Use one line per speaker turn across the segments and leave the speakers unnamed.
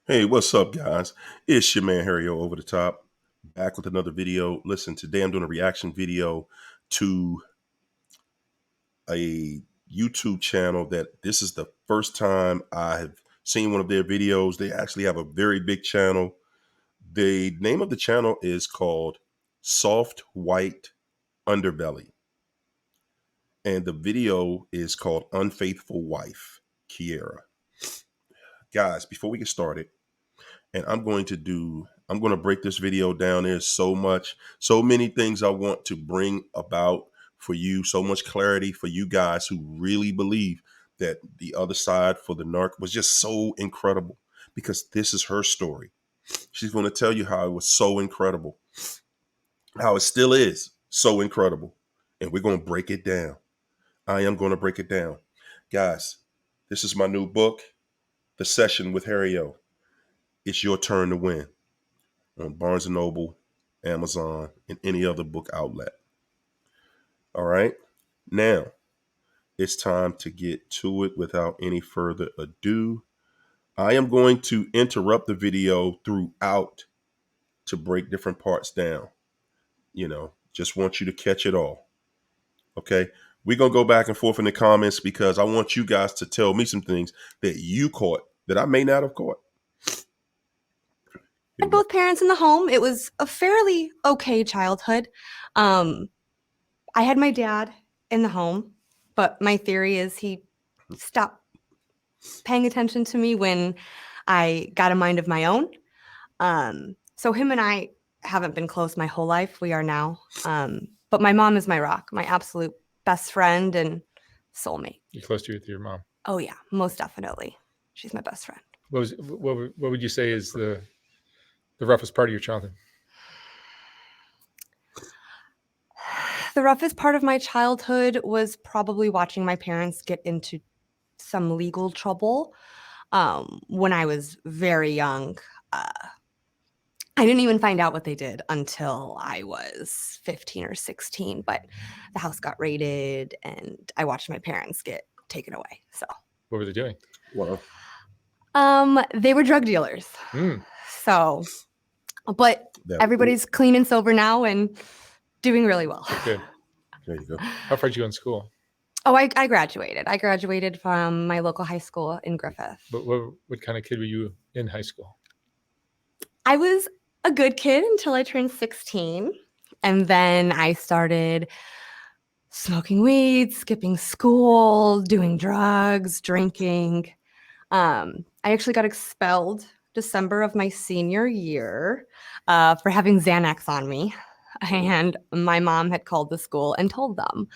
Hey, what's up, guys? It's your man Harry O over the top, back with another video. Listen, today I'm doing a reaction video to a YouTube channel that this is the first time I have seen one of their videos. They actually have a very big channel. The name of the channel is called Soft White Underbelly, and the video is called Unfaithful Wife, Kiera. Guys, before we get started, and I'm going to break this video down. There's so many things I want to bring about for you, so much clarity for you guys who really believe that the other side for the narc was just so incredible, because this is her story. She's going to tell you how it was so incredible, how it still is so incredible. And we're going to break it down. I am going to break it down. Guys, this is my new book, The Session with Harry O. It's your turn to win, on Barnes & Noble, Amazon, and any other book outlet. All right. Now, it's time to get to it without any further ado. I am going to interrupt the video throughout to break different parts down. Just want you to catch it all. Okay. We're going to go back and forth in the comments because I want you guys to tell me some things that you caught that I may not have caught.
Had both parents in the home. It was a fairly okay childhood. I had my dad in the home, but my theory is he stopped paying attention to me when I got a mind of my own. So him and I haven't been close my whole life. We are now. But my mom is my rock, my absolute best friend and soulmate.
You're close to with your mom.
Oh yeah, most definitely. She's my best friend.
What would you say is the roughest part of your childhood?
The roughest part of my childhood was probably watching my parents get into some legal trouble when I was very young. I didn't even find out what they did until I was 15 or 16, but the house got raided and I watched my parents get taken away. So
What were they doing?
Well,
they were drug dealers. So, but everybody's clean and sober now and doing really well.
Good.
There you go.
How far did you go in school?
Oh, I graduated. I graduated from my local high school in Griffith.
But what kind of kid were you in high school?
I was a good kid until I turned 16. And then I started smoking weed, skipping school, doing drugs, drinking. I actually got expelled December of my senior year for having Xanax on me. And my mom had called the school and told them.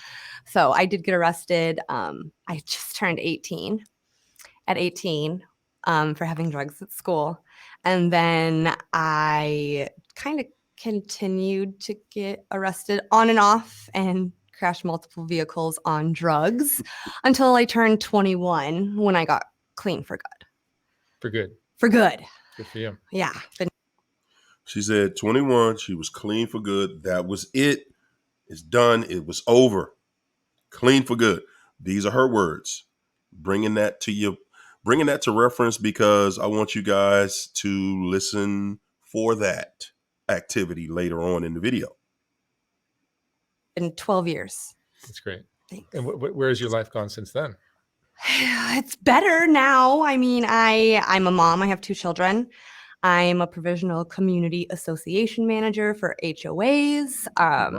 So I did get arrested. I just turned 18 at 18 for having drugs at school. And then I kind of continued to get arrested on and off and crash multiple vehicles on drugs until I turned 21 when I got clean for good.
For good.
For good.
Good for you.
Yeah.
She said 21, she was clean for good. That was it. It's done. It was over. Clean for good. These are her words. Bringing that to reference because I want you guys to listen for that activity later on in the video.
In 12 years.
That's great.
Thanks.
And where has your life gone since then?
It's better now. I mean, I'm a mom. I have 2 children. I'm a provisional community association manager for HOAs. I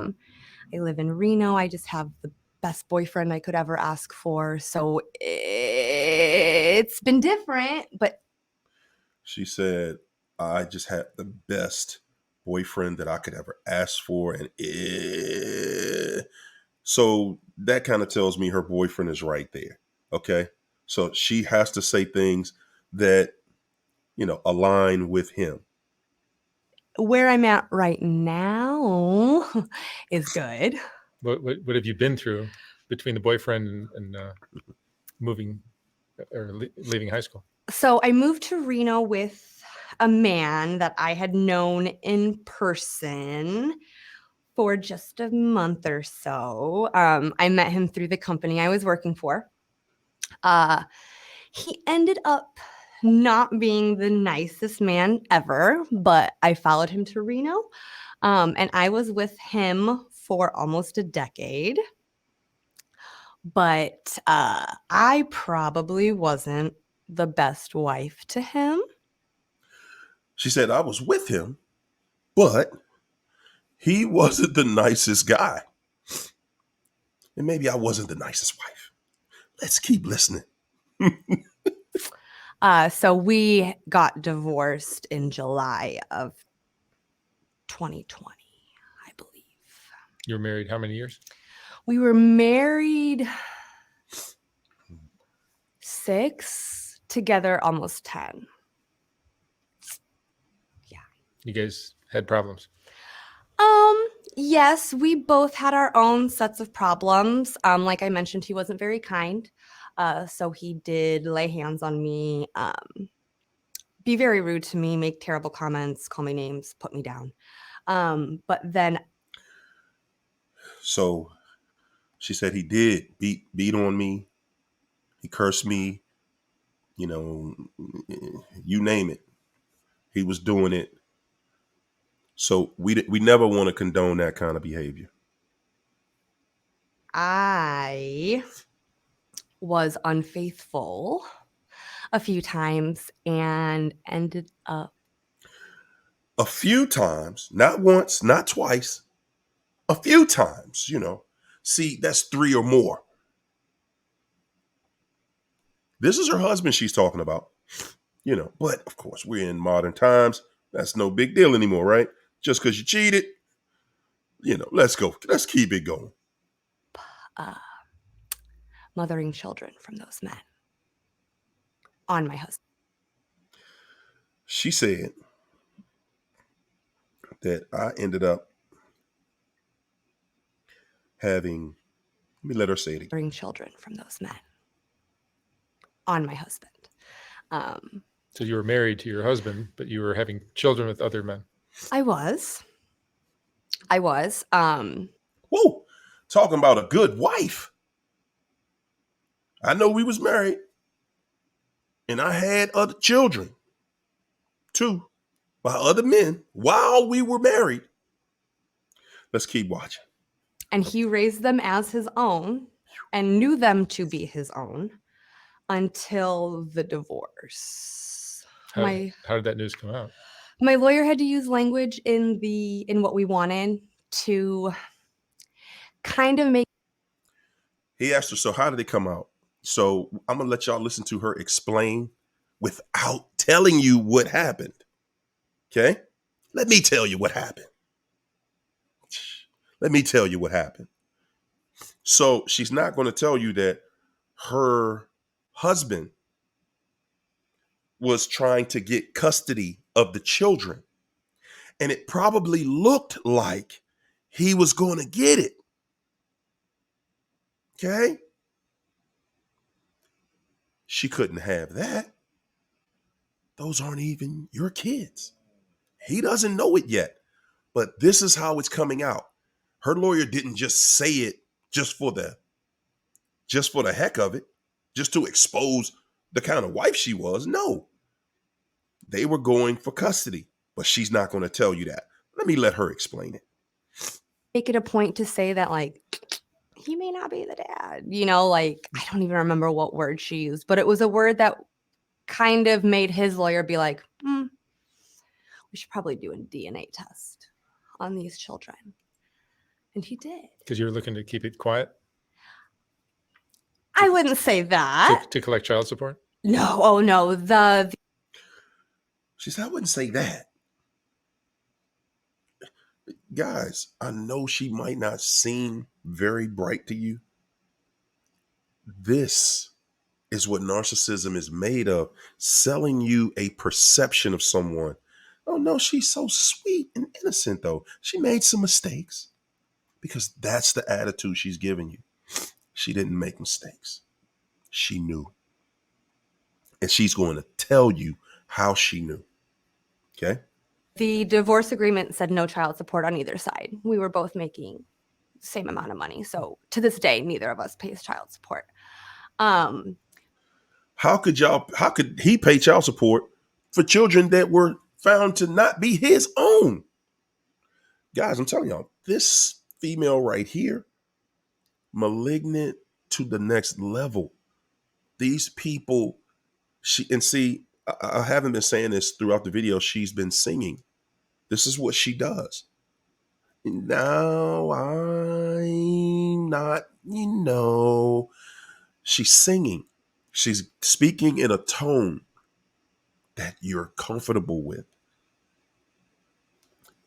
live in Reno. I just have the best boyfriend I could ever ask for. So it's been different, but.
She said, I just had the best boyfriend that I could ever ask for. And so that kind of tells me her boyfriend is right there. Okay. So she has to say things that, align with him.
Where I'm at right now is good.
What have you been through between the boyfriend and moving or leaving high school?
So I moved to Reno with a man that I had known in person for just a month or so. I met him through the company I was working for. He ended up not being the nicest man ever, but I followed him to Reno. And I was with him for almost a decade. But I probably wasn't the best wife to him.
She said, I was with him, but he wasn't the nicest guy. And maybe I wasn't the nicest wife. Let's keep listening.
So we got divorced in July of 2020, I believe.
You were married how many years?
We were married 6, together almost 10.
You guys had problems.
Yes, we both had our own sets of problems. Like I mentioned, he wasn't very kind. So he did lay hands on me, be very rude to me, make terrible comments, call me names, put me down. But then.
So she said he did beat on me. He cursed me, you know, you name it. He was doing it. So we never want to condone that kind of behavior.
I was unfaithful a few times and ended up.
A few times, not once, not twice, a few times, you know. See, that's 3 or more. This is her husband she's talking about, you know. But of course, we're in modern times. That's no big deal anymore, right? Just because you cheated, you know, let's go. Let's keep it going.
Mothering children from those men on my husband.
She said that I ended up having, let me let her say it again.
Mothering children from those men on my husband.
So you were married to your husband, but you were having children with other men.
I was.
Whoa, talking about a good wife. I know we was married and I had other children too by other men while we were married. Let's keep watching.
And he raised them as his own and knew them to be his own until the divorce.
How did that news come out?
My lawyer had to use language in what we wanted to kind of make.
He asked her, so how did it come out? So I'm going to let y'all listen to her explain without telling you what happened. Okay? Let me tell you what happened. Let me tell you what happened. So she's not going to tell you that her husband was trying to get custody of the children. And it probably looked like he was going to get it. Okay? She couldn't have that. Those aren't even your kids. He doesn't know it yet, but this is how it's coming out. Her lawyer didn't just say it just for the heck of it, just to expose the kind of wife she was. No, they were going for custody, but she's not going to tell you that. Let me let her explain it.
Make it a point to say that, like, he may not be the dad, you know, like, I don't even remember what word she used, but it was a word that kind of made his lawyer be like, we should probably do a DNA test on these children. And he did.
Because you were looking to keep it quiet?
I wouldn't say that.
To collect child support?
No. Oh, no.
She said, I wouldn't say that. Guys, I know she might not seem very bright to you. This is what narcissism is made of, selling you a perception of someone. Oh no, she's so sweet and innocent though. She made some mistakes, because that's the attitude she's giving you. She didn't make mistakes. She knew. And she's going to tell you how she knew. Okay?
The divorce agreement said no child support on either side. We were both making the same amount of money. So to this day, neither of us pays child support.
How could he pay child support for children that were found to not be his own? Guys, I'm telling y'all, this female right here, malignant to the next level. These people, I haven't been saying this throughout the video. She's been singing. This is what she does. Now I'm not, she's singing. She's speaking in a tone that you're comfortable with.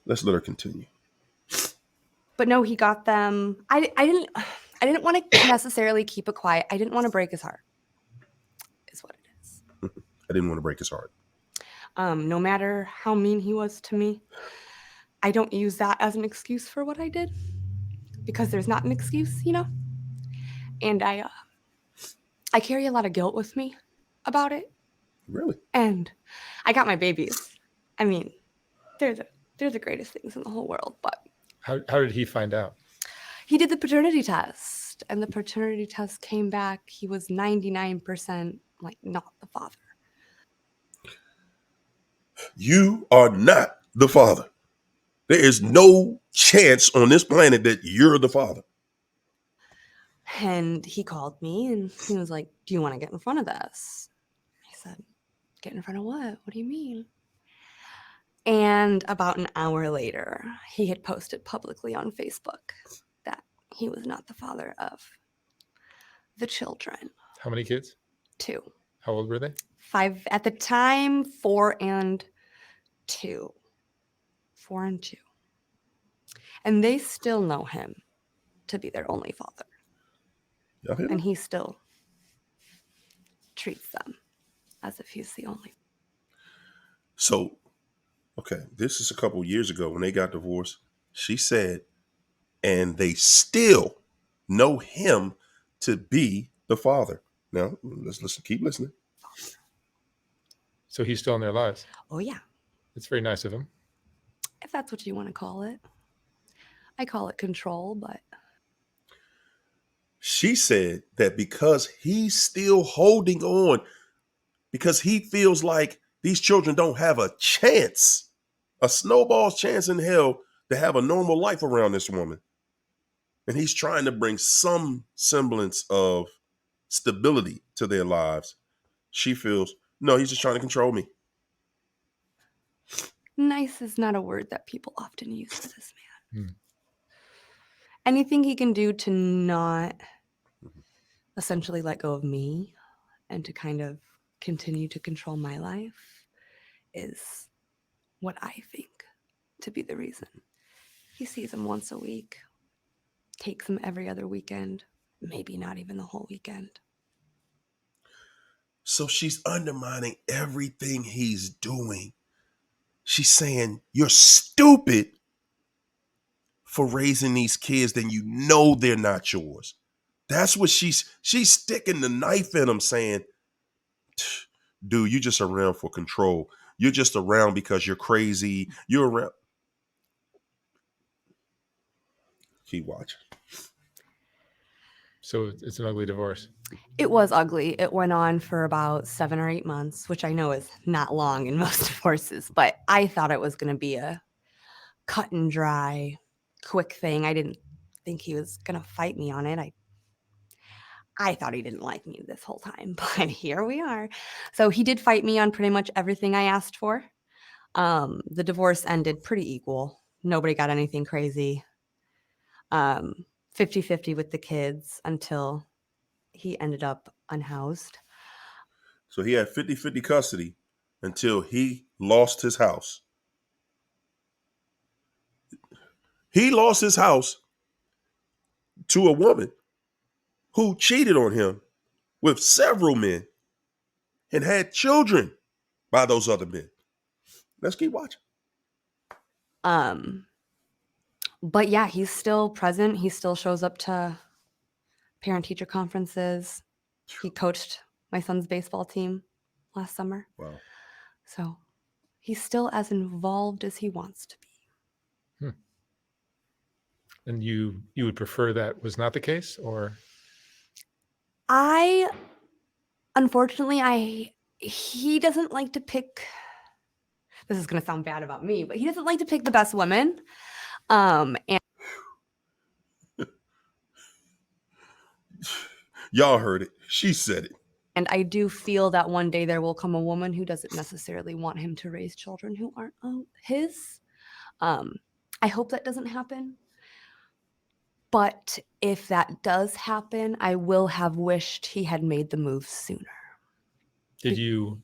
Let's let her continue.
But no, he got them. I didn't want to necessarily keep it quiet. I didn't want to break his heart. Is what it is.
I didn't want to break his heart.
No matter how mean he was to me, I don't use that as an excuse for what I did, because there's not an excuse, And I carry a lot of guilt with me about it.
Really?
And I got my babies. I mean, they're the greatest things in the whole world. But
How did he find out?
he did the paternity test, and the paternity test came back. He was 99% not the father.
You are not the father. There is no chance on this planet that you're the father.
And he called me and he was like, "Do you want to get in front of this?" I said, "Get in front of what? What do you mean?" And about an hour later, he had posted publicly on Facebook that he was not the father of the children.
How many kids?
2.
How old were they?
5 at the time, 4 and 2. 4 and 2. And they still know him to be their only father.
Okay.
And he still treats them as if he's the only.
So, okay, this is a couple years ago when they got divorced. She said, and they still know him to be the father. Now, let's listen. Keep listening.
So he's still in their lives.
Oh, yeah.
It's very nice of him.
If that's what you want to call it. I call it control, but.
She said that because he's still holding on, because he feels like these children don't have a chance, a snowball's chance in hell to have a normal life around this woman. And he's trying to bring some semblance of stability to their lives. She feels, no, he's just trying to control me.
Nice is not a word that people often use for this man.
Hmm.
Anything he can do to not essentially let go of me and to kind of continue to control my life is what I think to be the reason. He sees him once a week, takes him every other weekend, maybe not even the whole weekend.
So she's undermining everything he's doing. She's saying, you're stupid for raising these kids, then you know they're not yours. That's what she's sticking the knife in him, saying, dude, you're just around for control. You're just around because you're crazy. You're around. Keep watching.
So it's an ugly divorce.
It was ugly. It went on for about 7 or 8 months, which I know is not long in most divorces, but I thought it was going to be a cut and dry, quick thing. I didn't think he was going to fight me on it. I thought he didn't like me this whole time, but here we are. So he did fight me on pretty much everything I asked for. The divorce ended pretty equal. Nobody got anything crazy. 50-50 with the kids until he ended up unhoused.
So he had 50-50 custody until he lost his house. He lost his house to a woman who cheated on him with several men and had children by those other men. Let's keep watching.
But yeah, he's still present. He still shows up to parent-teacher conferences. He coached my son's baseball team last summer.
Wow.
So he's still as involved as he wants to be.
And you would prefer that was not the case, or?
I unfortunately, he doesn't like to pick. This is going to sound bad about me, but he doesn't like to pick the best women. And
Y'all heard it. She said it.
And I do feel that one day there will come a woman who doesn't necessarily want him to raise children who aren't his. I hope that doesn't happen. But if that does happen, I will have wished he had made the move sooner.
Did you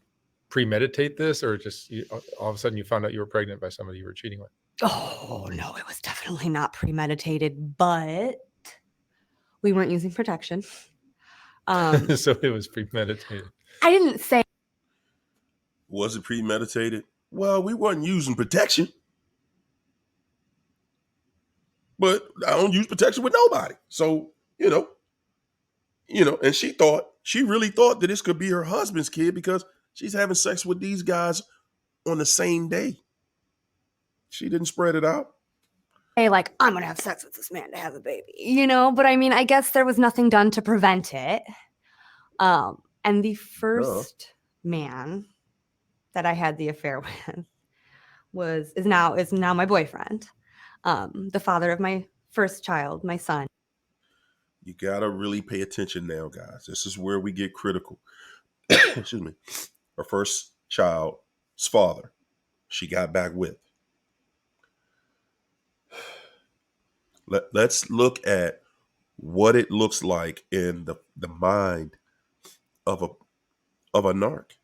premeditate this, or just all of a sudden you found out you were pregnant by somebody you were cheating with?
Oh, no, it was definitely not premeditated, but we weren't using protection.
So it was premeditated.
I didn't say.
Was it premeditated? Well, we wasn't using protection. But I don't use protection with nobody. So, and she really thought that this could be her husband's kid because she's having sex with these guys on the same day. She didn't spread it out.
Hey, like, I'm going to have sex with this man to have a baby, but I mean, I guess there was nothing done to prevent it. And the first man that I had the affair with is now my boyfriend, the father of my first child, my son.
You gotta really pay attention now, guys. This is where we get critical. Excuse me. Her first child's father, she got back with. Let's look at what it looks like in the mind of a narc.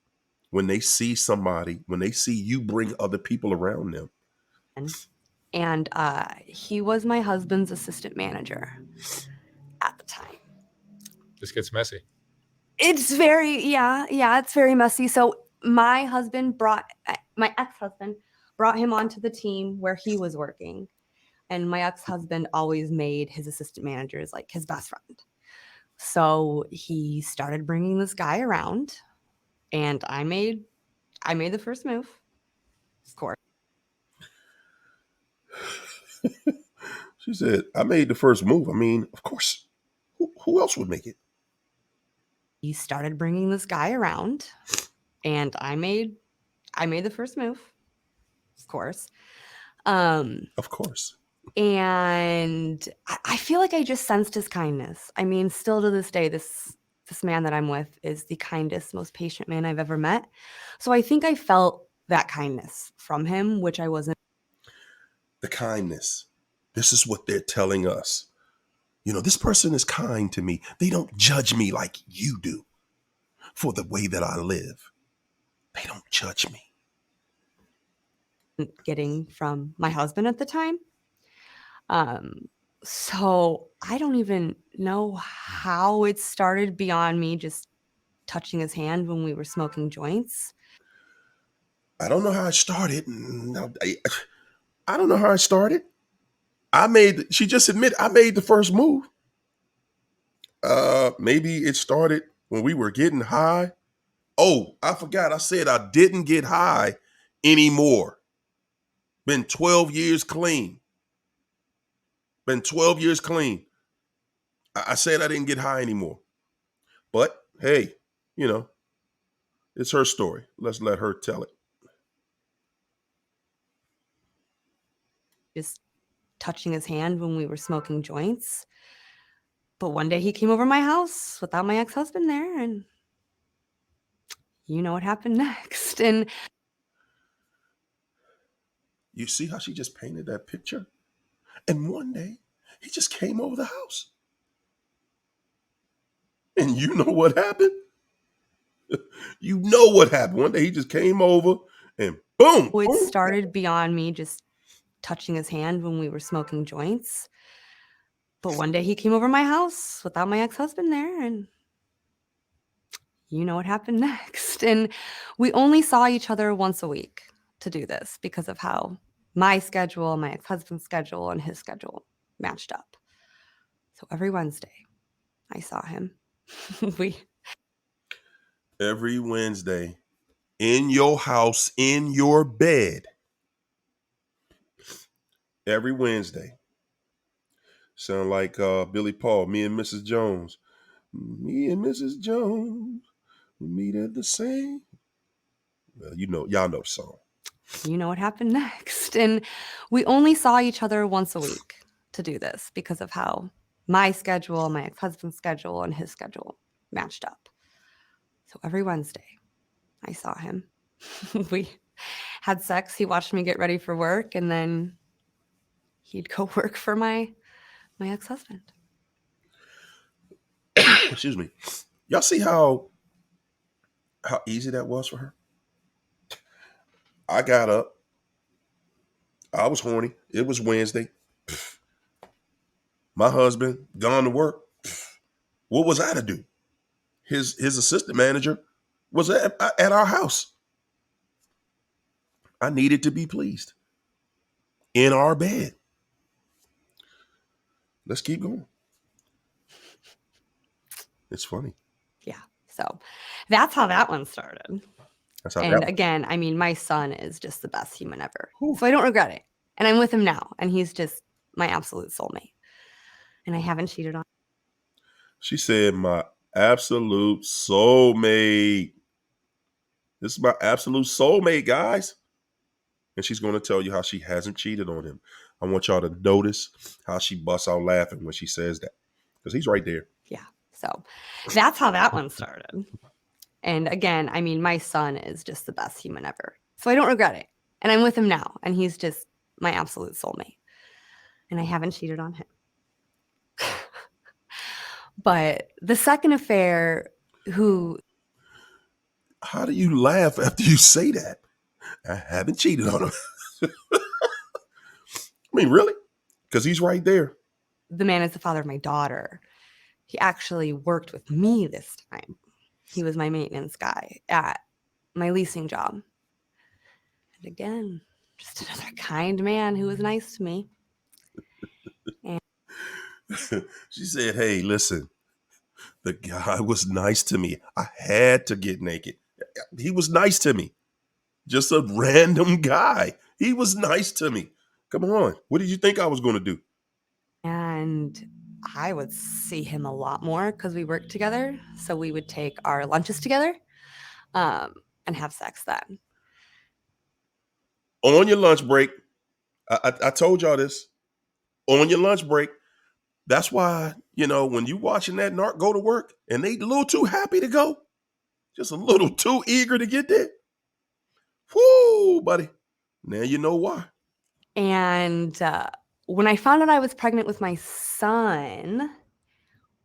When they see somebody, when they see you bring other people around them.
And he was my husband's assistant manager at the time.
This gets messy.
It's very, it's very messy. So my ex-husband brought him onto the team where he was working. And my ex-husband always made his assistant managers like his best friend. So he started bringing this guy around, and I made the first move, of course.
She said, I made the first move. I mean, of course, who else would make it?
He started bringing this guy around, and I made the first move, of course.
Of course.
And I feel like I just sensed his kindness. I mean, still to this day, this man that I'm with is the kindest, most patient man I've ever met. So I think I felt that kindness from him, which I wasn't.
The kindness. This is what they're telling us. This person is kind to me. They don't judge me like you do for the way that I live. They don't judge me.
Getting from my husband at the time. So I don't even know how it started beyond me just touching his hand when we were smoking joints.
I don't know how it started. I don't know how it started. She just admitted I made the first move. Maybe it started when we were getting high. Oh, I forgot. I said I didn't get high anymore. Been 12 years clean. Been 12 years clean. I said I didn't get high anymore. But hey, it's her story. Let's let her tell it.
Just touching his hand when we were smoking joints. But one day he came over my house without my ex-husband there, and you know what happened next. And
you see how she just painted that picture? And one day he just came over the house. And you know what happened? You know what happened. One day he just came over and boom.
it started beyond me just touching his hand when we were smoking joints. But one day he came over my house without my ex-husband there, and you know what happened next. And we only saw each other once a week to do this because of how my schedule, my ex-husband's schedule, and his schedule matched up. So every Wednesday I saw him.
Every Wednesday in your house, in your bed. Every Wednesday. Sound like Billy Paul, me and Mrs. Jones. Me and Mrs. Jones. We meet at the same. Well, y'all know the song.
You know what happened next. And we only saw each other once a week to do this because of how my schedule, my ex-husband's schedule, and his schedule matched up. So every Wednesday, I saw him. We had sex. He watched me get ready for work, and then he'd go work for my ex-husband.
Excuse me. Y'all see how easy that was for her? I got up. I was horny. It was Wednesday. My husband gone to work. What was I to do? His assistant manager was at our house. I needed to be pleased in our bed. Let's keep going. It's funny.
Yeah. So that's how that one started.
That's how
And
that
again, I mean, my son is just the best human ever.
Whew.
So I don't regret it. And I'm with him now. And he's just my absolute soulmate. And I haven't cheated on him.
She said, my absolute soulmate. This is my absolute soulmate, guys. And she's going to tell you how she hasn't cheated on him. I want y'all to notice how she busts out laughing when she says that, because he's right there.
Yeah. So that's how that one started. And again, I mean, my son is just the best human ever. So I don't regret it. And I'm with him now. And he's just my absolute soulmate. And I haven't cheated on him. But the second affair,
How do you laugh after you say that? I haven't cheated on him. I mean, really? Because he's right there.
the man is the father of my daughter, he actually worked with me this time. He was my maintenance guy at my leasing job. And again, just another kind man who was nice to me. And
She said, hey, listen, the guy was nice to me. I had to get naked. He was nice to me. Just a random guy. He was nice to me. Come on. What did you think I was going to do?
And I would see him a lot more because we worked together. So we would take our lunches together and have sex then.
On your lunch break, I told y'all this. On your lunch break, that's why, when you watching that narc go to work and they a little too happy to go, just a little too eager to get there. Whoo, buddy. Now you know why.
And when I found out I was pregnant with my son,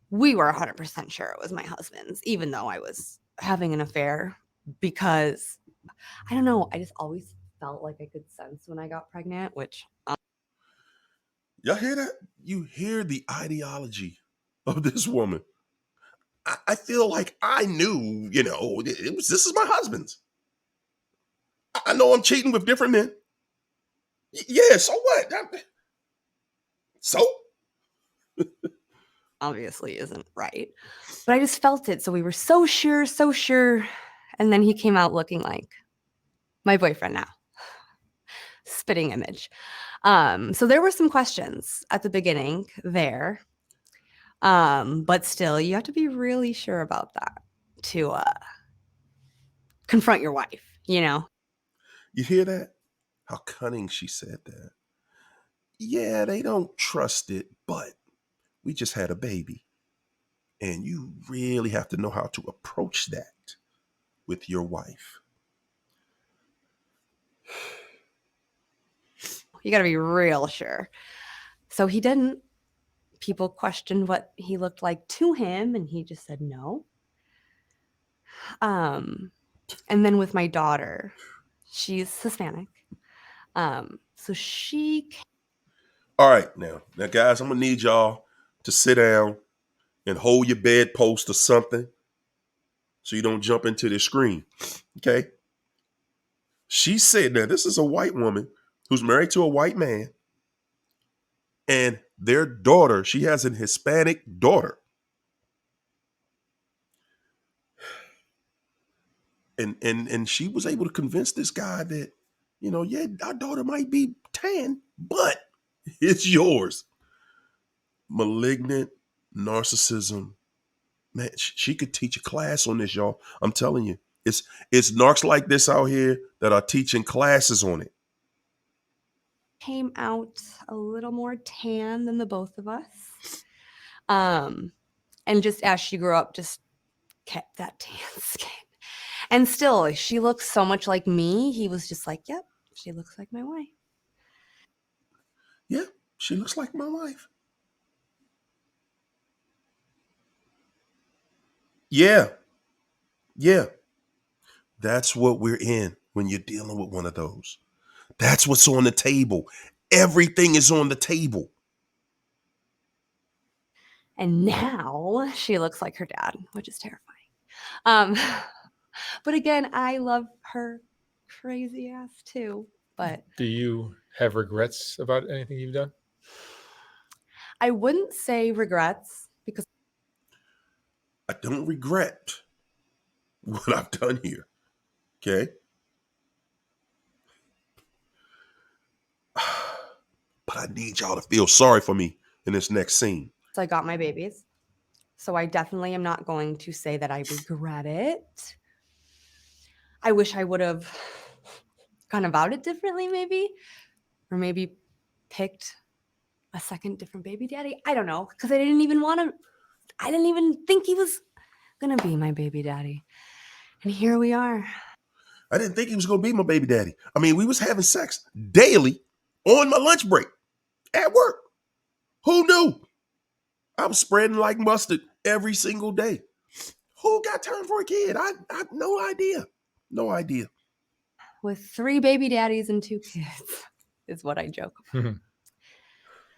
we were 100% sure it was my husband's, even though I was having an affair, because I don't know. I just always felt like I could sense when I got pregnant, which
Y'all hear that? You hear the ideology of this woman. I feel like I knew, this is my husband's. I know I'm cheating with different men. Yeah, so what? So?
obviously isn't right. But I just felt it. So we were so sure. And then he came out looking like my boyfriend now. Spitting image. So there were some questions at the beginning there. But still, you have to be really sure about that to confront your wife,
You hear that? How cunning she said that. Yeah, they don't trust it, but we just had a baby. And you really have to know how to approach that with your wife.
You got to be real sure. So he didn't. People questioned what he looked like to him, and he just said no. And then with my daughter, she's Hispanic. So she.
All right, now guys, I'm gonna need y'all to sit down and hold your bedpost or something so you don't jump into the screen. Okay. She said, now this is a white woman who's married to a white man, and their daughter, she has an Hispanic daughter. And she was able to convince this guy that, yeah, our daughter might be tan, but it's yours. Malignant narcissism Man, she could teach a class on this, y'all. I'm telling you, it's narcs like this out here that are teaching classes on it.
Came out a little more tan than the both of us. And just as she grew up, just kept that tan skin. And still, she looks so much like me. He was just like, yep, she looks like my wife.
Yeah, she looks like my wife. Yeah, yeah. That's what we're in when you're dealing with one of those. That's what's on the table. Everything is on the table.
And now she looks like her dad, which is terrifying. But again, I love her crazy ass too. But
Do you have regrets about anything you've done?
I wouldn't say regrets because
I don't regret what I've done here. Okay. But I need y'all to feel sorry for me in this next scene.
I got my babies. So I definitely am not going to say that I regret it. I wish I would have gone about it differently, maybe, or maybe picked a second different baby daddy. I don't know, because I didn't even think he was gonna be my baby daddy. And here we are.
I didn't think he was going to be my baby daddy. I mean, we was having sex daily on my lunch break at work. Who knew? I was spreading like mustard every single day. Who got time for a kid? I no idea. No idea.
With 3 baby daddies and 2 kids is what I joke about.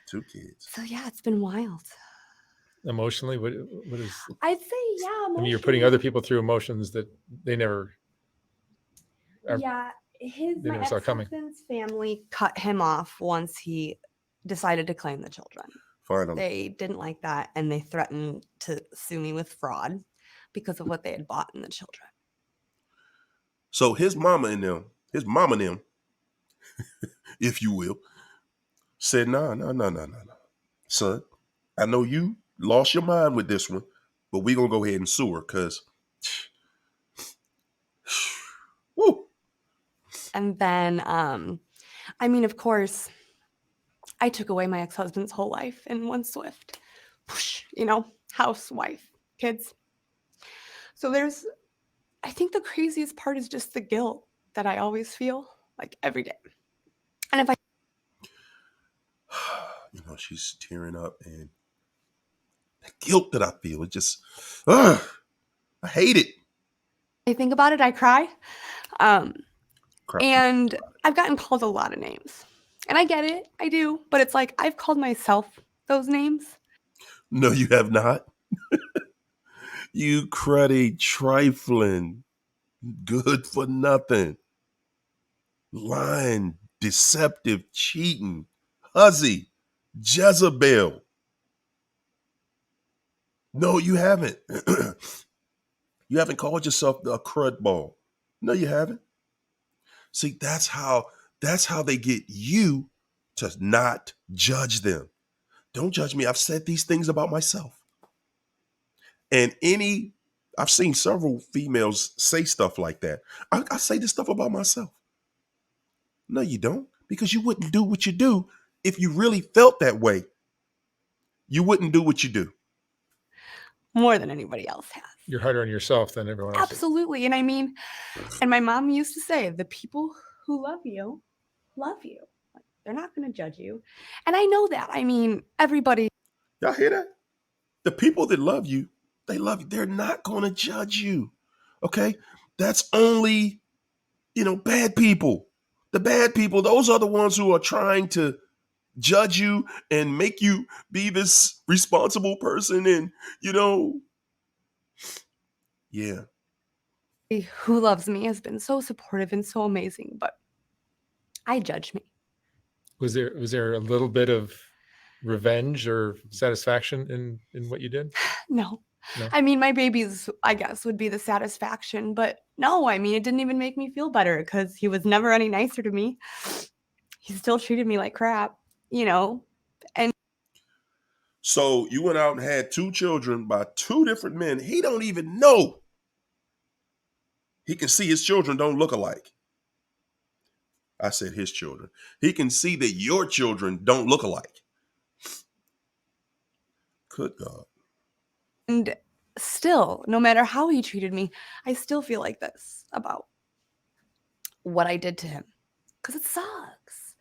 2 kids.
So yeah, it's been wild.
Emotionally, what is?
I'd say yeah.
I mean, you're putting other people through emotions that they never.
Yeah, my
never saw coming.
ex-husband's family cut him off once he decided to claim the children.
Finally.
They didn't like that, and they threatened to sue me with fraud because of what they had bought in the children.
So his mama and them, if you will, said, no. Son, I know you lost your mind with this one, but we're going to go ahead and sue her because, woo.
And then, I mean, of course, I took away my ex-husband's whole life in one swift. Whoosh, house, wife, kids. So I think the craziest part is just the guilt that I always feel, like every day. And if I
she's tearing up, and the guilt that I feel, it just, I hate it.
I think about it, I cry.
Crap.
And I've gotten called a lot of names. And I get it, I do. But it's like, I've called myself those names.
No, you have not. You cruddy, trifling, good for nothing, lying, deceptive, cheating, hussy, Jezebel. No, you haven't. You haven't called yourself a crud ball. No, you haven't. See, that's how they get you to not judge them. Don't judge me. I've said these things about myself. And I've seen several females say stuff like that. I say this stuff about myself. No, you don't. Because you wouldn't do what you do if you really felt that way. You wouldn't do what you do.
More than anybody else has.
You're harder on yourself than everyone else.
Absolutely. And I mean, and my mom used to say, the people who love you. They're not going to judge you. And I know that. I mean, everybody.
Y'all hear that? The people that love you, they love you. They're not going to judge you. Okay? That's only, bad people. The bad people, those are the ones who are trying to judge you and make you be this responsible person. And, yeah.
Who loves me has been so supportive and so amazing, but I judge me.
Was there a little bit of revenge or satisfaction in what you did?
No. I mean, my babies, I guess, would be the satisfaction, but no, I mean, it didn't even make me feel better because he was never any nicer to me. He still treated me like crap, And
So you went out and had 2 children by 2 different men. He don't even know. He can see his children don't look alike. I said his children. He can see that your children don't look alike. Good God.
And still, no matter how he treated me, I still feel like this about what I did to him. Because it sucks.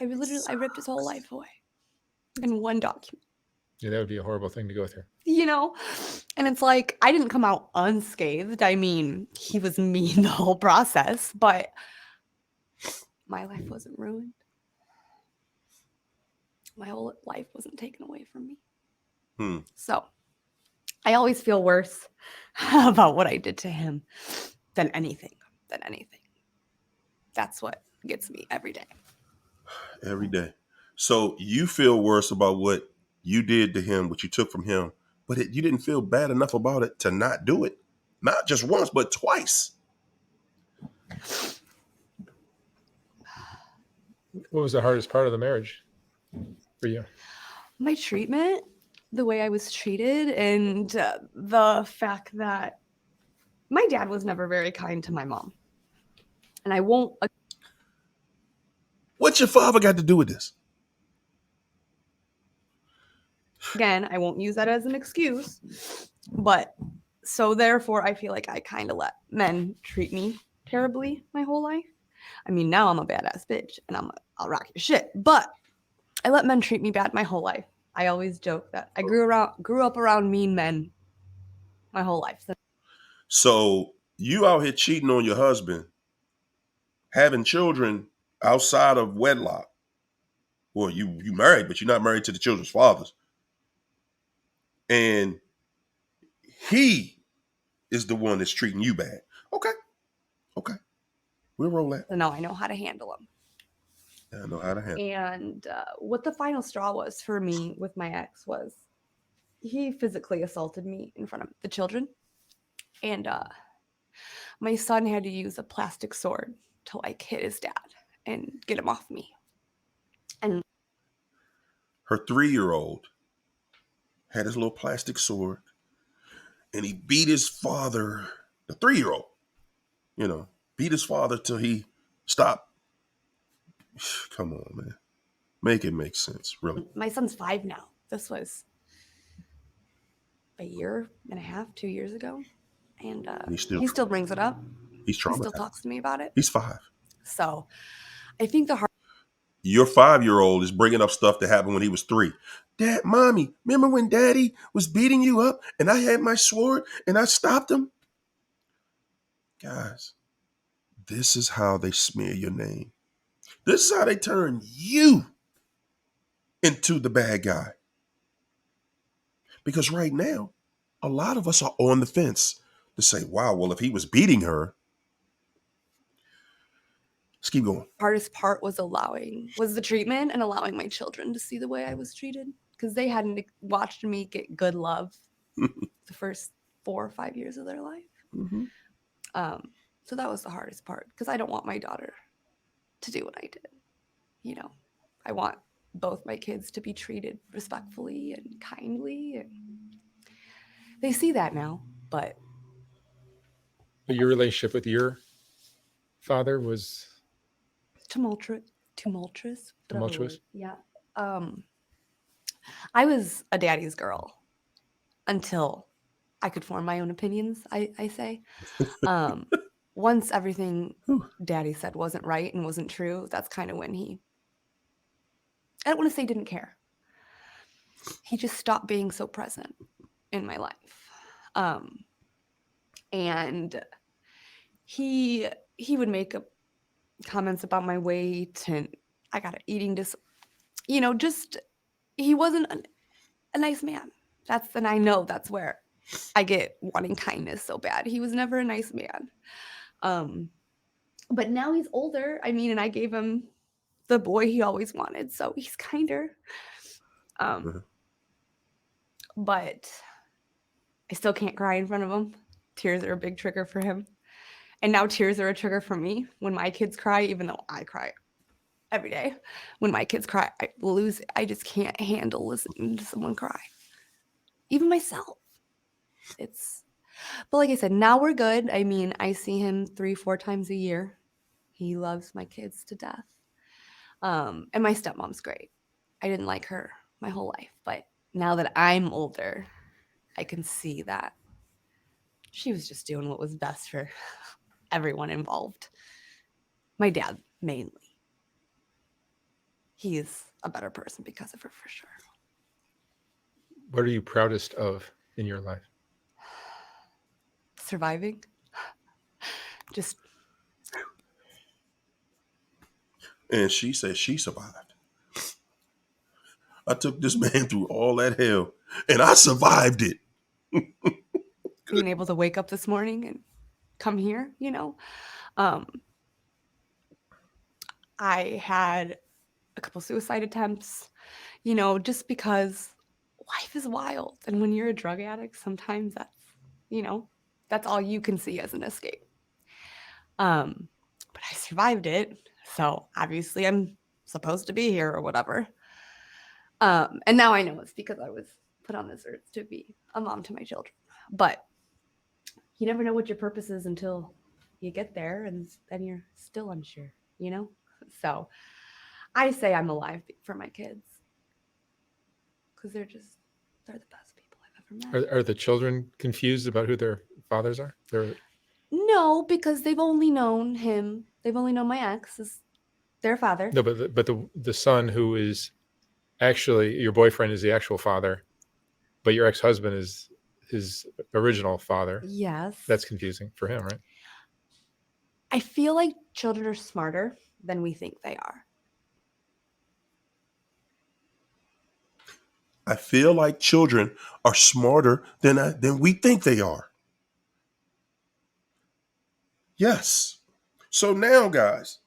I ripped his whole life away in one document.
Yeah, that would be a horrible thing to go through.
You know? And it's like, I didn't come out unscathed. I mean, he was mean the whole process, but my life wasn't ruined. My whole life wasn't taken away from me. So I always feel worse about what I did to him than anything. That's what gets me every day.
Every day. So you feel worse about what you did to him, what you took from him, but you didn't feel bad enough about it to not do it. Not just once, but twice.
What was the hardest part of the marriage for you?
My treatment, the way I was treated, and the fact that my dad was never very kind to my mom. And I won't.
What's your father got to do with this?
Again, I won't use that as an excuse. But so therefore, I feel like I kind of let men treat me terribly my whole life. I mean, now I'm a badass bitch and I'll rock your shit. But I let men treat me bad my whole life. I always joke that I grew up around mean men my whole life.
So you out here cheating on your husband, having children outside of wedlock. Well, you married, but you're not married to the children's fathers. And he is the one that's treating you bad. Okay. We'll roll that.
So now I know how to handle them.
I know how to handle.
And what the final straw was for me with my ex was he physically assaulted me in front of the children. And my son had to use a plastic sword to like hit his dad and get him off me. And
her 3-year-old had his little plastic sword and he beat his father, the 3-year-old, beat his father till he stopped. Come on, man. Make it make sense, really.
My son's 5 now. This was a year and a half, 2 years ago. And he still brings it up.
He's traumatized.
He still talks to me about it.
He's 5.
So I think
your 5-year-old is bringing up stuff that happened when he was 3. Dad, mommy, remember when daddy was beating you up and I had my sword and I stopped him? Guys, this is how they smear your name. This is how they turn you into the bad guy. Because right now, a lot of us are on the fence to say, wow, well, if he was beating her. Let's keep going.
Hardest part was the treatment and allowing my children to see the way I was treated, because they hadn't watched me get good love the first 4 or 5 years of their life.
Mm-hmm.
So that was the hardest part, because I don't want my daughter to do what I did. I want both my kids to be treated respectfully and kindly, and they see that now. But
your relationship with your father was
tumultuous. Yeah. I was a daddy's girl until I could form my own opinions, I say. Once everything daddy said wasn't right and wasn't true, that's kind of when I don't want to say didn't care. He just stopped being so present in my life. And he would make comments about my weight, and I got an eating just he wasn't a nice man. And I know that's where I get wanting kindness so bad. He was never a nice man. But now he's older. I mean, and I gave him the boy he always wanted, so he's kinder. But I still can't cry in front of him. Tears are a big trigger for him. And now tears are a trigger for me when my kids cry, even though I cry every day. When my kids cry, I lose it. I just can't handle listening to someone cry. Even myself. But like I said, now we're good. I mean, I see him 3-4 times a year. He loves my kids to death. And my stepmom's great. I didn't like her my whole life, but now that I'm older, I can see that she was just doing what was best for everyone involved. My dad, mainly. He's a better person because of her, for sure.
What are you proudest of in your life?
Surviving. Just.
And she said she survived. I took this man through all that hell, and I survived it.
Being able to wake up this morning and come here, you know. I had a couple suicide attempts, you know, just because life is wild. And when you're a drug addict, sometimes that's, you know, that's all you can see as an escape. But I survived it. So obviously I'm supposed to be here or whatever. And now I know it's because I was put on this earth to be a mom to my children. But you never know what your purpose is until you get there, and then you're still unsure, you know? So I say I'm alive for my kids because they're the best people I've ever met.
Are the children confused about who their fathers are?
No, because they've only known him. They've only known my ex as their father.
No, but the son who is actually your boyfriend is the actual father, but your ex-husband is his original father.
Yes.
That's confusing for him, right?
I feel like children are smarter than we think they are.
I feel like children are smarter than we think they are. Yes. So now, guys,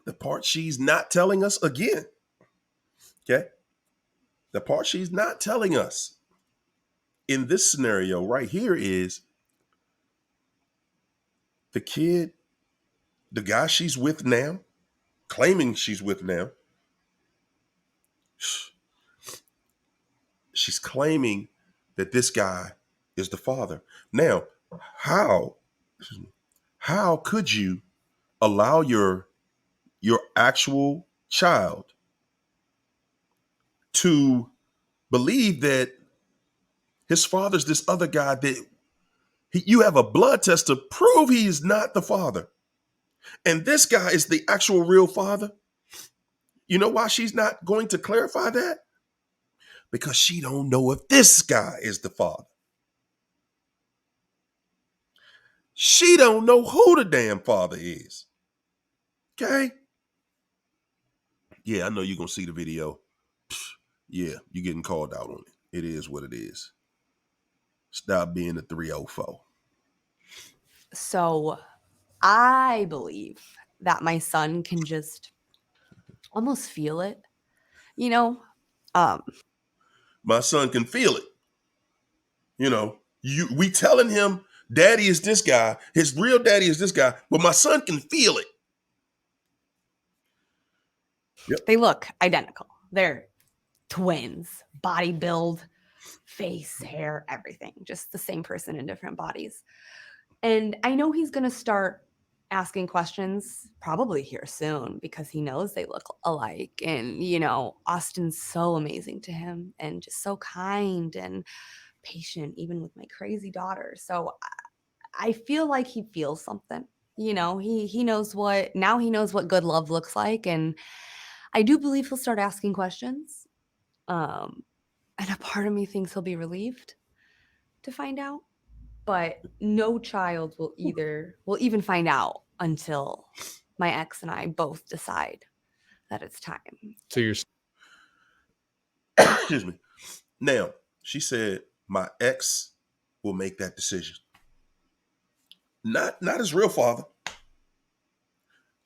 the part she's not telling us again. Okay. The part she's not telling us in this scenario right here is the kid, the guy she's with now, claiming she's with now, she's claiming that this guy is the father. Now, how could you allow your actual child to believe that his father's this other guy that you have a blood test to prove he is not the father, and this guy is the actual real father? You know why she's not going to clarify that? Because she don't know if this guy is the father. She don't know who the damn father is. Okay? Yeah, I know you're going to see the video. Yeah, you're getting called out on it. It is what it is. Stop being the 304.
So I believe that my son can just almost feel it, you know?
My son can feel it. You know, we telling him daddy is this guy, his real daddy is this guy, but my son can feel it. Yep.
They look identical. They're twins, body build, face, hair, everything. Just the same person in different bodies. And I know he's going to start asking questions probably here soon because he knows they look alike. And, you know, Austin's so amazing to him and just so kind and patient, even with my crazy daughter. So I feel like he feels something. You know, he knows what good love looks like. And I do believe he'll start asking questions. And a part of me thinks he'll be relieved to find out. But no child will even find out until my ex and I both decide that it's time.
So you're
Excuse me. Now, she said my ex will make that decision. Not his real father.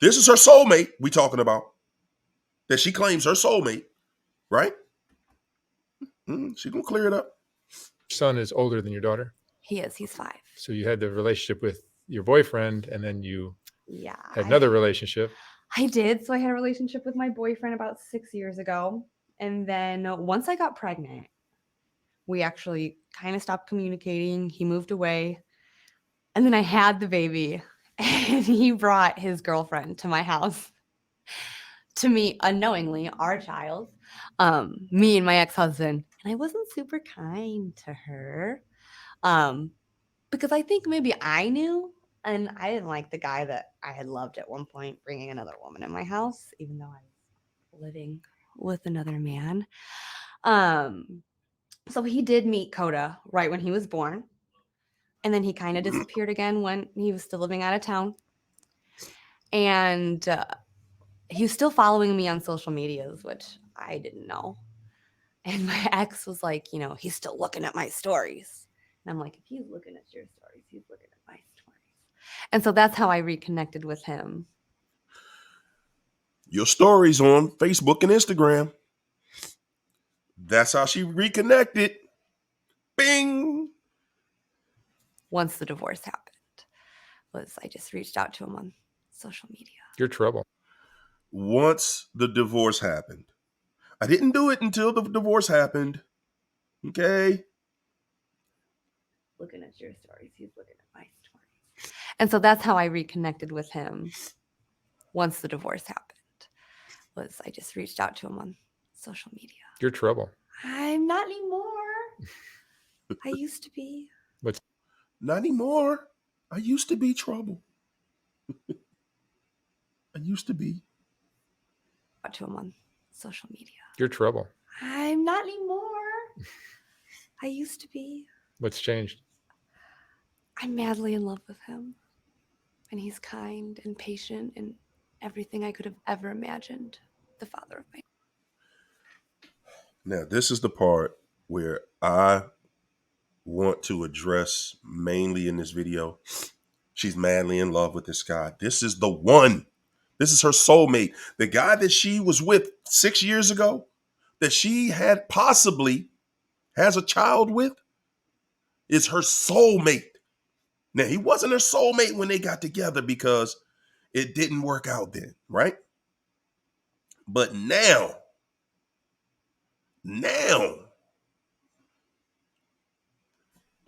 This is her soulmate we talking about. That she claims her soulmate, right? She gonna clear it up.
son is older than your daughter.
He is. He's 5.
So you had the relationship with your boyfriend, and then you
Yeah.
had another relationship.
I did. So I had a relationship with my boyfriend about 6 years ago. And then once I got pregnant, we actually kind of stopped communicating. He moved away. And then I had the baby. And he brought his girlfriend to my house to meet unknowingly our child, me and my ex-husband. And I wasn't super kind to her because I think maybe I knew. And I didn't like the guy that I had loved at one point bringing another woman in my house, even though I was living with another man. So he did meet Coda right when he was born. And then he kind of disappeared again when he was still living out of town. And he was still following me on social medias, which I didn't know. And my ex was like, you know, he's still looking at my stories. And I'm like, if he's looking at your stories, he's looking at my stories. And so that's how I reconnected with him.
Your stories on Facebook and Instagram. That's how she reconnected. Bing.
Once the divorce happened, I just reached out to him on social media.
You're trouble.
Once the divorce happened. I didn't do it until the divorce happened. Okay.
Looking at your stories, he's looking at my stories. And so that's how I reconnected with him once the divorce happened. I just reached out to him on social media.
You're trouble.
I'm not anymore. I used to be.
What's
Not anymore. I used to be trouble. I used to be.
Out to him on social media.
You're trouble.
I'm not anymore. I used to be.
What's changed?
I'm madly in love with him. And he's kind and patient and everything I could have ever imagined. The father of my.
Now, this is the part where I want to address mainly in this video. She's madly in love with this guy. This is the one. This is her soulmate. The guy that she was with 6 years ago, that she had possibly has a child with, is her soulmate. Now, he wasn't her soulmate when they got together because it didn't work out then, right? But now,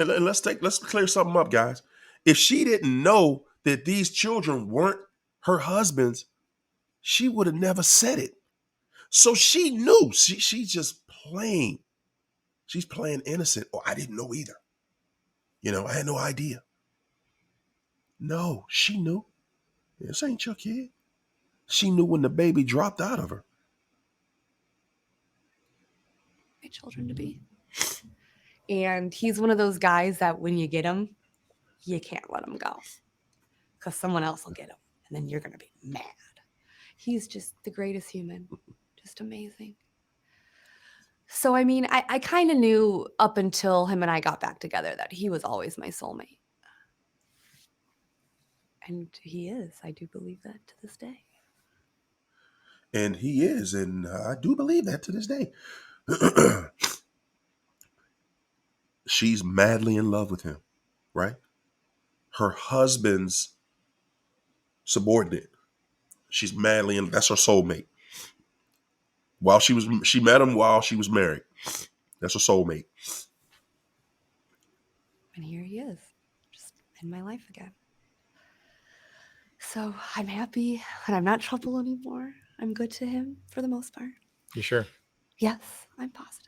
and let's clear something up, guys. If she didn't know that these children weren't her husband's, she would have never said it. So she knew. She's just playing. She's playing innocent. Or I didn't know either. You know, I had no idea. No, she knew. This ain't your kid. She knew when the baby dropped out of her.
My children to be. And he's one of those guys that when you get him, you can't let him go. Because someone else will get him. And then you're going to be mad. He's just the greatest human. Just amazing. So, I mean, I kind of knew up until him and I got back together that he was always my soulmate. And he is. I do believe that to this day.
And he is. And I do believe that to this day. She's madly in love with him, right? Her husband's subordinate. She's madly in. That's her soulmate. She met him while she was married. That's her soulmate.
And here he is, just in my life again. So I'm happy and I'm not trouble anymore. I'm good to him for the most part.
You sure?
Yes, I'm positive.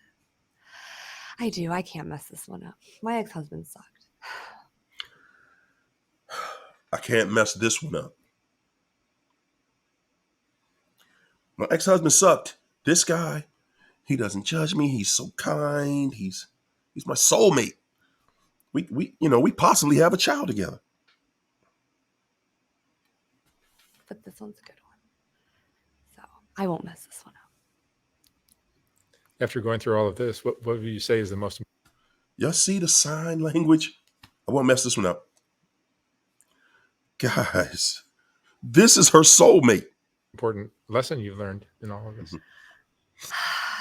I do. I can't mess this one up. My ex-husband sucked.
I can't mess this one up. My ex-husband sucked. This guy, he doesn't judge me. He's so kind. He's my soulmate. We possibly have a child together.
But this one's a good one. So I won't mess this one up.
After going through all of this, what would you say is the most
Y'all see the sign language? I won't mess this one up. Guys, this is her soulmate.
important lesson you've learned in all of this?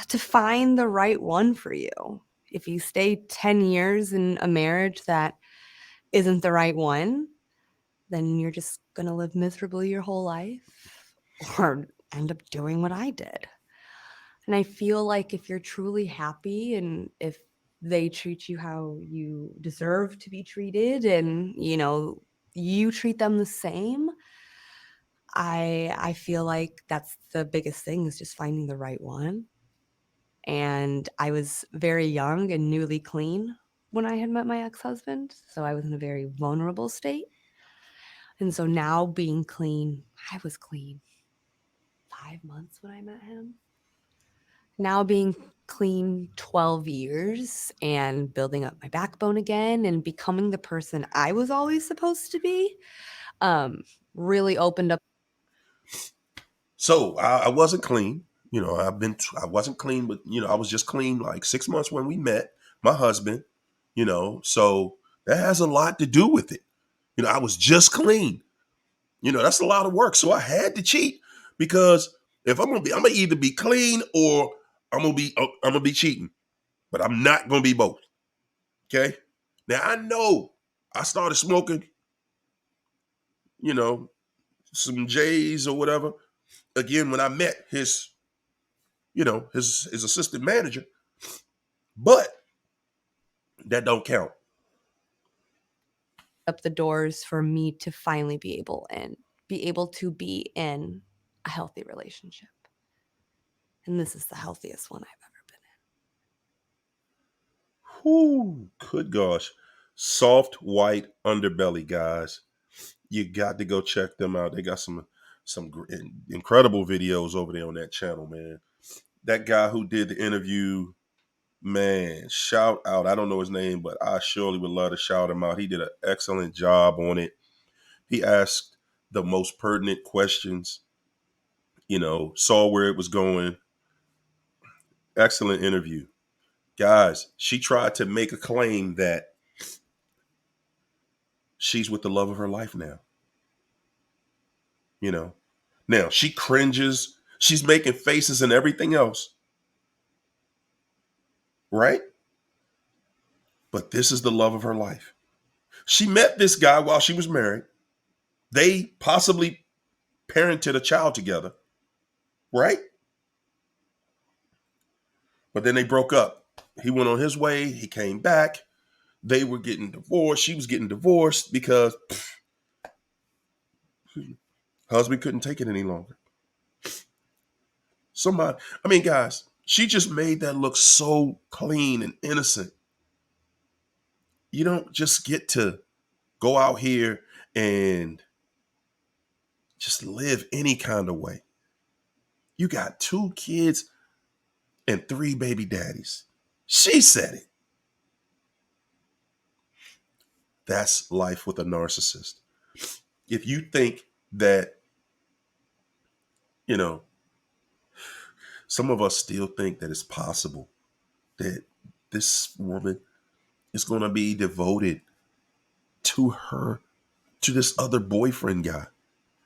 To find the right one for you. If you stay 10 years in a marriage that isn't the right one, then you're just going to live miserably your whole life. or end up doing what I did. And I feel like if you're truly happy and if they treat you how you deserve to be treated and, you treat them the same, I feel like that's the biggest thing, is just finding the right one. And I was very young and newly clean when I had met my ex-husband, so I was in a very vulnerable state. And so now being clean, I was clean 5 months when I met him. Now being clean 12 years and building up my backbone again and becoming the person I was always supposed to be, really opened up.
So I wasn't clean. I wasn't clean, but I was just clean like 6 months when we met my husband. So that has a lot to do with it. I was just clean. That's a lot of work. So I had to cheat, because if I'm gonna either be clean or I'm gonna be cheating, but I'm not gonna be both. Okay. Now I know I started smoking, some J's or whatever. Again, when I met his assistant manager, but that don't count.
Up the doors for me to finally be able to be in a healthy relationship. And this is the healthiest one I've ever been
Whoo, good gosh. Soft white underbelly, guys. You got to go check them out. They got some incredible videos over there on that channel, man. That guy who did the interview, man, shout out. I don't know his name, but I surely would love to shout him out. He did an excellent job on it. He asked the most pertinent questions, saw where it was going. Excellent interview. Guys, she tried to make a claim that she's with the love of her life now. Now she cringes. She's making faces and everything else. Right? But this is the love of her life. She met this guy while she was married. They possibly parented a child together. Right? But then they broke up. He went on his way. He came back. They were getting divorced. She was getting divorced because husband couldn't take it any longer. Guys, she just made that look so clean and innocent. You don't just get to go out here and just live any kind of way. You got 2 kids and 3 baby daddies. She said it. That's life with a narcissist. If you think that, some of us still think that it's possible that this woman is going to be devoted to this other boyfriend guy.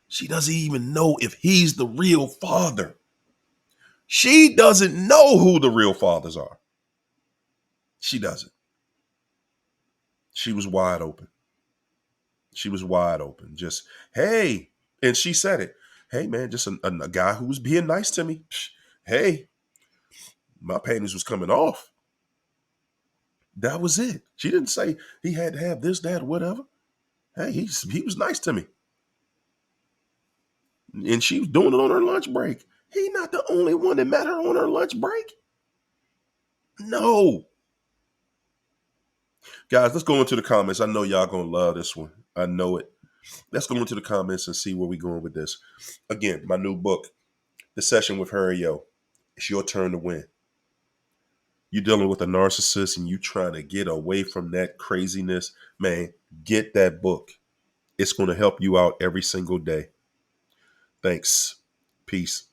She doesn't even know if he's the real father. She doesn't know who the real fathers are. She doesn't. She was wide open. She was wide open. Just, hey. And she said it. Hey, man, just a guy who was being nice to me. Hey, my panties was coming off. That was it. She didn't say he had to have this, that, whatever. Hey, he was nice to me. And she was doing it on her lunch break. He not the only one that met her on her lunch break. No. Guys, let's go into the comments. I know y'all going to love this one. I know it. Let's go into the comments and see where we're going with this. Again, my new book, The Session with Her and Yo. It's your turn to win. You're dealing with a narcissist and you trying to get away from that craziness. Man, get that book. It's going to help you out every single day. Thanks. Peace.